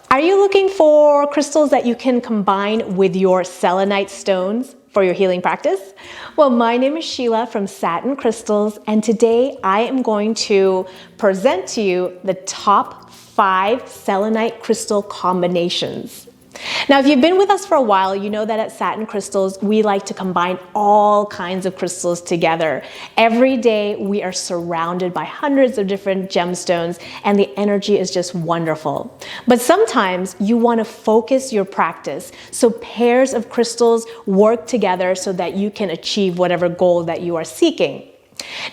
Are you looking for crystals that you can combine with your selenite stones for your healing practice? Well, my name is Sheila from Satin Crystals, and today I am going to present to you the top 5 selenite crystal combinations. Now, if you've been with us for a while, you know that at Satin Crystals, we like to combine all kinds of crystals together. Every day, we are surrounded by hundreds of different gemstones, and the energy is just wonderful. But sometimes you want to focus your practice, so pairs of crystals work together so that you can achieve whatever goal that you are seeking.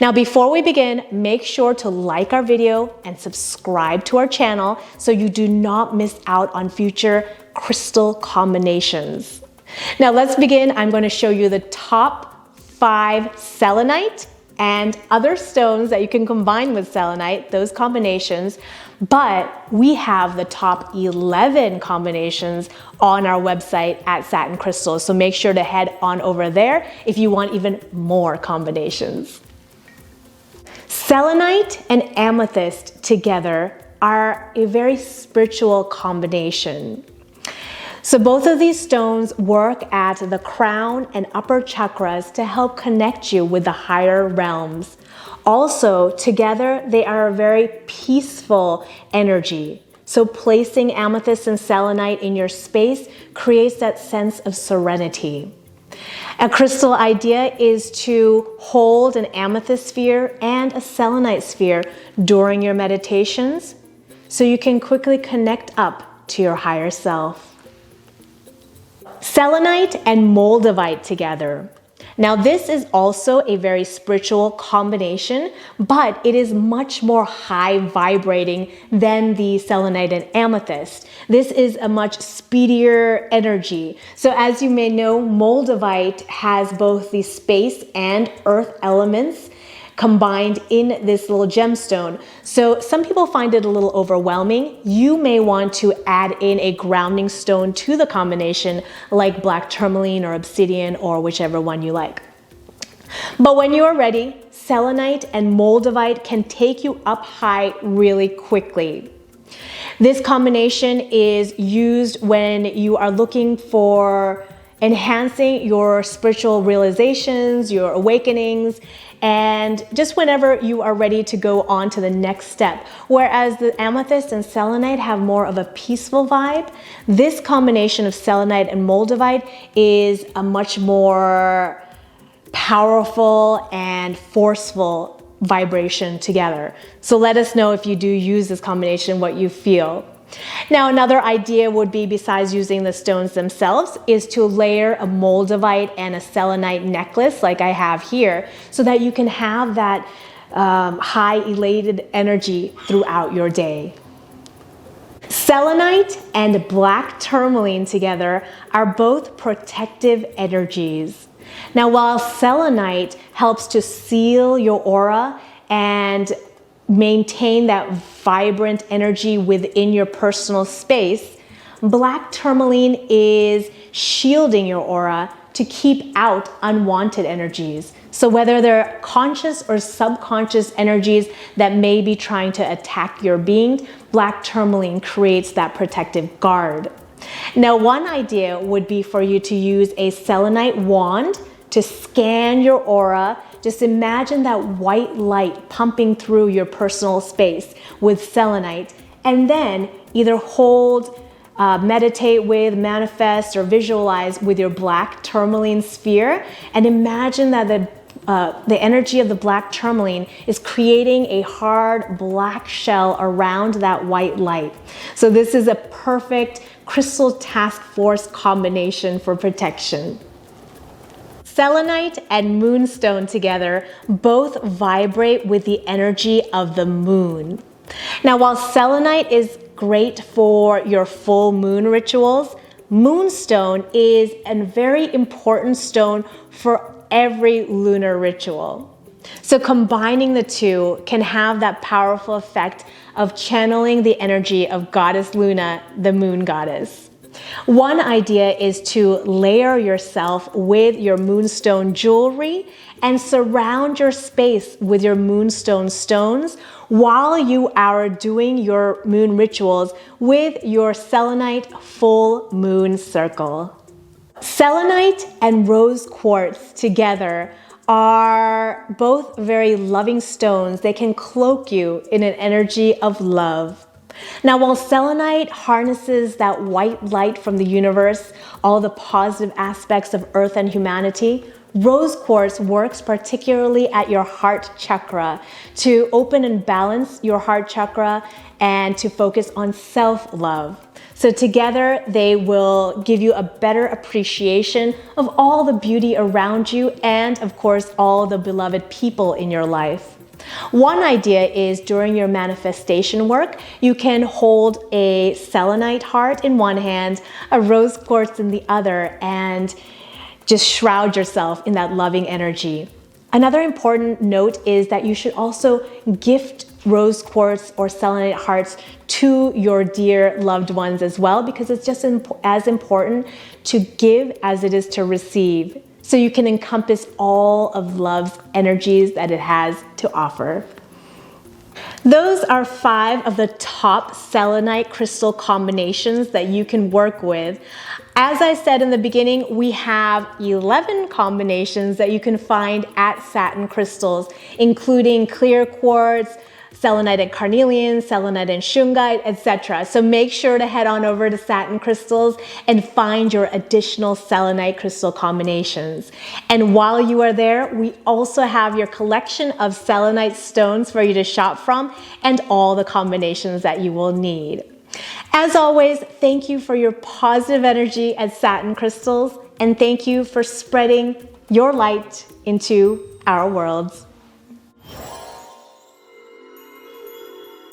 Now, before we begin, make sure to like our video and subscribe to our channel so you do not miss out on future crystal combinations. Now, let's begin. I'm going to show you the top 5 selenite and other stones that you can combine with selenite, those combinations, but we have the top 11 combinations on our website at Satin Crystals, so make sure to head on over there if you want even more combinations. Selenite and amethyst together are a very spiritual combination. So both of these stones work at the crown and upper chakras to help connect you with the higher realms. Also, together, they are a very peaceful energy. So placing amethyst and selenite in your space creates that sense of serenity. A crystal idea is to hold an amethyst sphere and a selenite sphere during your meditations so you can quickly connect up to your higher self. Selenite and Moldavite together. Now, this is also a very spiritual combination, but it is much more high vibrating than the selenite and amethyst. This is a much speedier energy. So as you may know, Moldavite has both the space and earth elements combined in this little gemstone. So some people find it a little overwhelming. You may want to add in a grounding stone to the combination like black tourmaline or obsidian or whichever one you like. But when you are ready, selenite and moldavite can take you up high really quickly. This combination is used when you are looking for enhancing your spiritual realizations, your awakenings, and just whenever you are ready to go on to the next step. Whereas the amethyst and selenite have more of a peaceful vibe, this combination of selenite and moldavite is a much more powerful and forceful vibration together. So let us know if you do use this combination, what you feel. Now, another idea would be, besides using the stones themselves, is to layer a moldavite and a selenite necklace like I have here so that you can have that high elated energy throughout your day. Selenite and black tourmaline together are both protective energies. Now, while selenite helps to seal your aura and maintain that vibrant energy within your personal space, black tourmaline is shielding your aura to keep out unwanted energies. So whether they're conscious or subconscious energies that may be trying to attack your being, black tourmaline creates that protective guard. Now, one idea would be for you to use a selenite wand to scan your aura. Just imagine that white light pumping through your personal space with selenite, and then either hold, meditate with, manifest, or visualize with your black tourmaline sphere, and imagine that the energy of the black tourmaline is creating a hard black shell around that white light. So this is a perfect crystal task force combination for protection. Selenite and moonstone together both vibrate with the energy of the moon. Now, while selenite is great for your full moon rituals, moonstone is a very important stone for every lunar ritual. So combining the two can have that powerful effect of channeling the energy of Goddess Luna, the moon goddess. One idea is to layer yourself with your moonstone jewelry and surround your space with your moonstone stones while you are doing your moon rituals with your selenite full moon circle. Selenite and rose quartz together are both very loving stones. They can cloak you in an energy of love. Now, while selenite harnesses that white light from the universe, all the positive aspects of Earth and humanity, rose quartz works particularly at your heart chakra to open and balance your heart chakra and to focus on self-love. So together, they will give you a better appreciation of all the beauty around you and, of course, all the beloved people in your life. One idea is during your manifestation work, you can hold a selenite heart in one hand, a rose quartz in the other, and just shroud yourself in that loving energy. Another important note is that you should also gift rose quartz or selenite hearts to your dear loved ones as well, because it's just as important to give as it is to receive. So you can encompass all of love's energies that it has to offer. Those are 5 of the top selenite crystal combinations that you can work with. As I said in the beginning, we have 11 combinations that you can find at Satin Crystals, including clear quartz, selenite and carnelian, selenite and shungite, etc. So make sure to head on over to Satin Crystals and find your additional selenite crystal combinations. And while you are there, we also have your collection of selenite stones for you to shop from and all the combinations that you will need. As always, thank you for your positive energy at Satin Crystals, and thank you for spreading your light into our worlds.